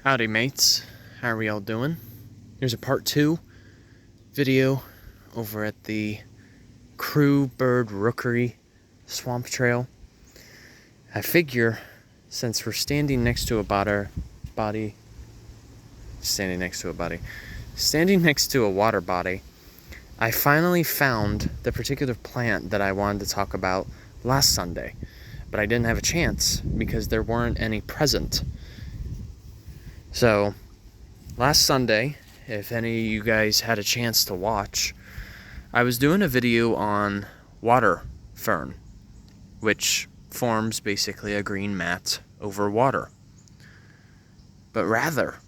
Howdy mates, how are we all doing? Here's a part 2 video over at the Crew Bird Rookery Swamp Trail. I figure since we're standing next to a water body, I finally found the particular plant that I wanted to talk about last Sunday, but I didn't have a chance because there weren't any present. So, last Sunday, if any of you guys had a chance to watch, I was doing a video on Water Fern, which forms basically a green mat over water. But rather,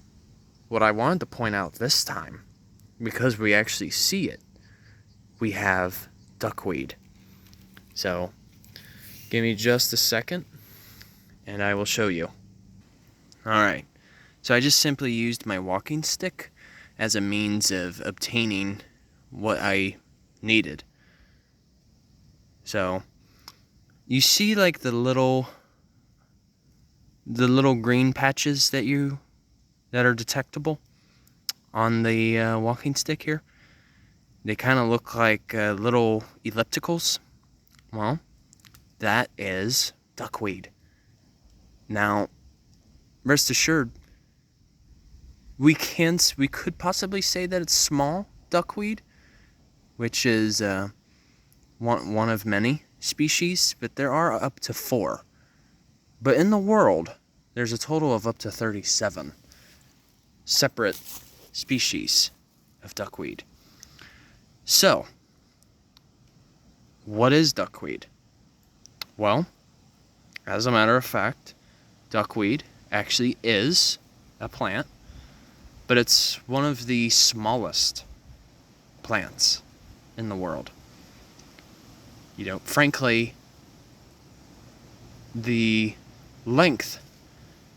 what I wanted to point out this time, because we actually see it, we have duckweed. So, give me just a second, and I will show you. Alright. So I just simply used my walking stick as a means of obtaining what I needed. So you see like the little green patches that are detectable on the walking stick here. They kind of look like little ellipticals. Well, that is duckweed. Now, rest assured, we could possibly say that it's small duckweed, which is one of many species, but there are up to 4. But in the world, there's a total of up to 37 separate species of duckweed. So, what is duckweed? Well, as a matter of fact, duckweed actually is a plant, but it's one of the smallest plants in the world. You know, frankly, the length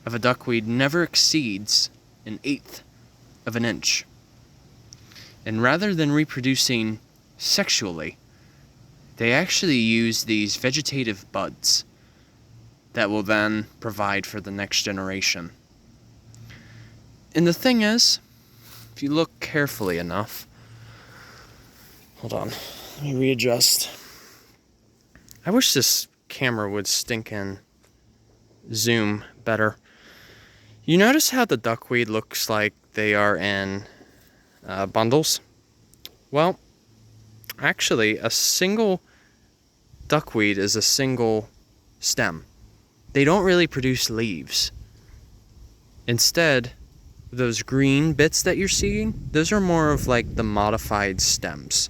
of a duckweed never exceeds 1/8 of an inch. And rather than reproducing sexually, they actually use these vegetative buds that will then provide for the next generation. And the thing is, if you look carefully enough, hold on, let me readjust. I wish this camera would stinkin' zoom better. You notice how the duckweed looks like they are in bundles? Well, actually, a single duckweed is a single stem. They don't really produce leaves. Instead, those green bits that you're seeing, those are more of like the modified stems.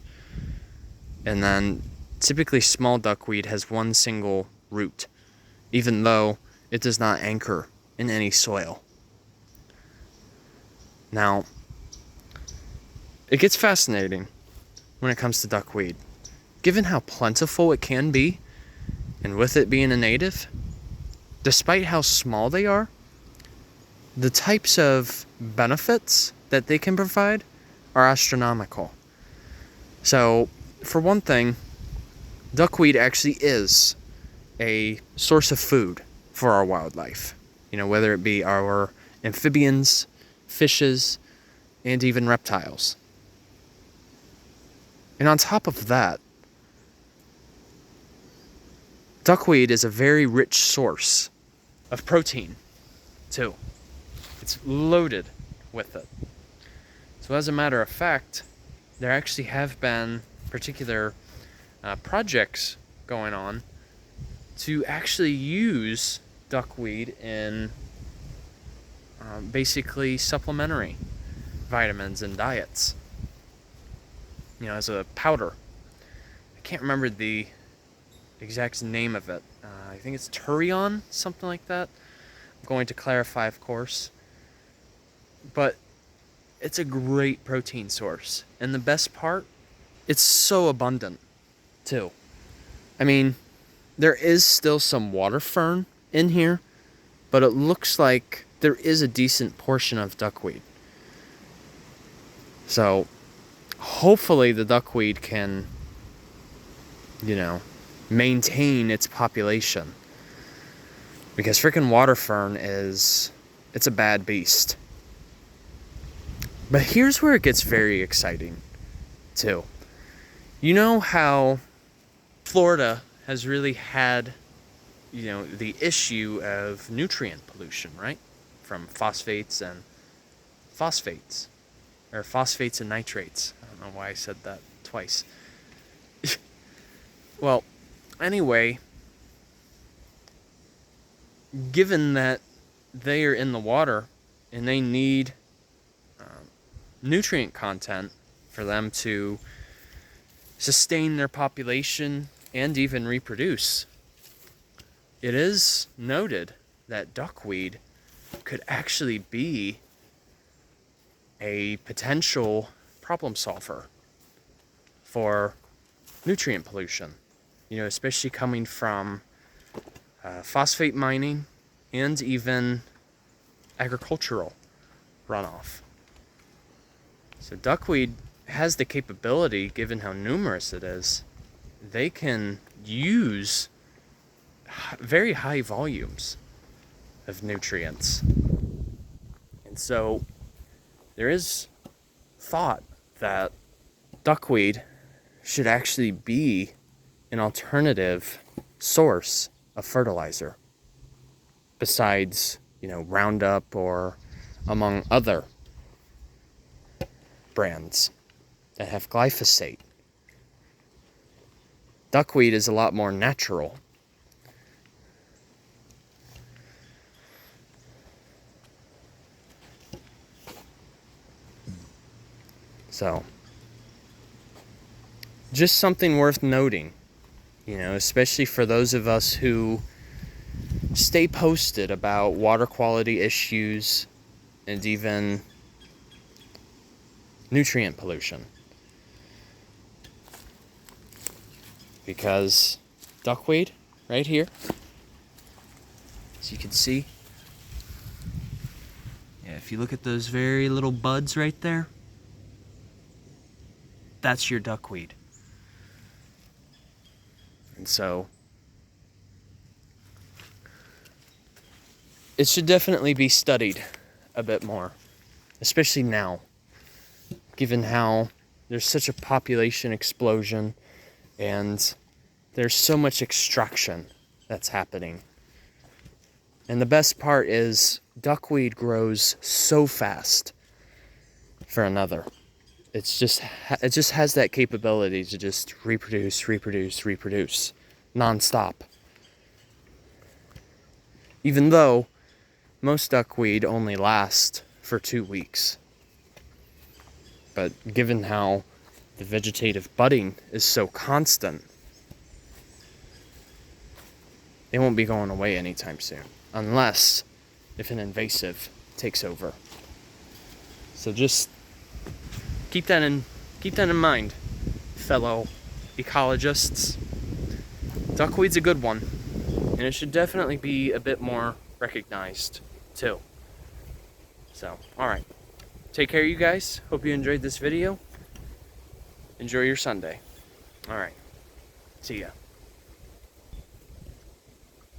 And then typically small duckweed has one single root, even though it does not anchor in any soil. Now, it gets fascinating when it comes to duckweed. Given how plentiful it can be, and with it being a native, despite how small they are, the types of benefits that they can provide are astronomical. So, for one thing, duckweed actually is a source of food for our wildlife. You know, whether it be our amphibians, fishes, and even reptiles. And on top of that, duckweed is a very rich source of protein, too. It's loaded with it. So as a matter of fact, there actually have been particular projects going on to actually use duckweed in basically supplementary vitamins and diets. You know, as a powder. I can't remember the exact name of it. I think it's Turion, something like that. I'm going to clarify, of course. But it's a great protein source. And the best part, it's so abundant, too. I mean, there is still some water fern in here, but it looks like there is a decent portion of duckweed. So, hopefully the duckweed can, maintain its population. Because freaking water fern is It's a bad beast. But here's where it gets very exciting, too. You know how Florida has really had, the issue of nutrient pollution, right? From phosphates and nitrates. I don't know why I said that twice. Well, anyway, given that they are in the water and they need nutrient content for them to sustain their population and even reproduce, it is noted that duckweed could actually be a potential problem solver for nutrient pollution, especially coming from phosphate mining and even agricultural runoff. So duckweed has the capability, given how numerous it is, they can use very high volumes of nutrients. And so there is thought that duckweed should actually be an alternative source of fertilizer besides, Roundup or among other brands that have glyphosate. Duckweed is a lot more natural. So, just something worth noting, especially for those of us who stay posted about water quality issues and even nutrient pollution. Because duckweed, right here, as you can see, if you look at those very little buds right there, that's your duckweed. And so it should definitely be studied a bit more, especially now, given how there's such a population explosion and there's so much extraction that's happening. And the best part is duckweed grows so fast for another. It just has that capability to just reproduce nonstop. Even though most duckweed only last for 2 weeks. But given how the vegetative budding is so constant, it won't be going away anytime soon, unless if an invasive takes over. So just keep that in mind, fellow ecologists. Duckweed's a good one, and it should definitely be a bit more recognized too. So, alright. Take care, you guys. Hope you enjoyed this video. Enjoy your Sunday. Alright. See ya.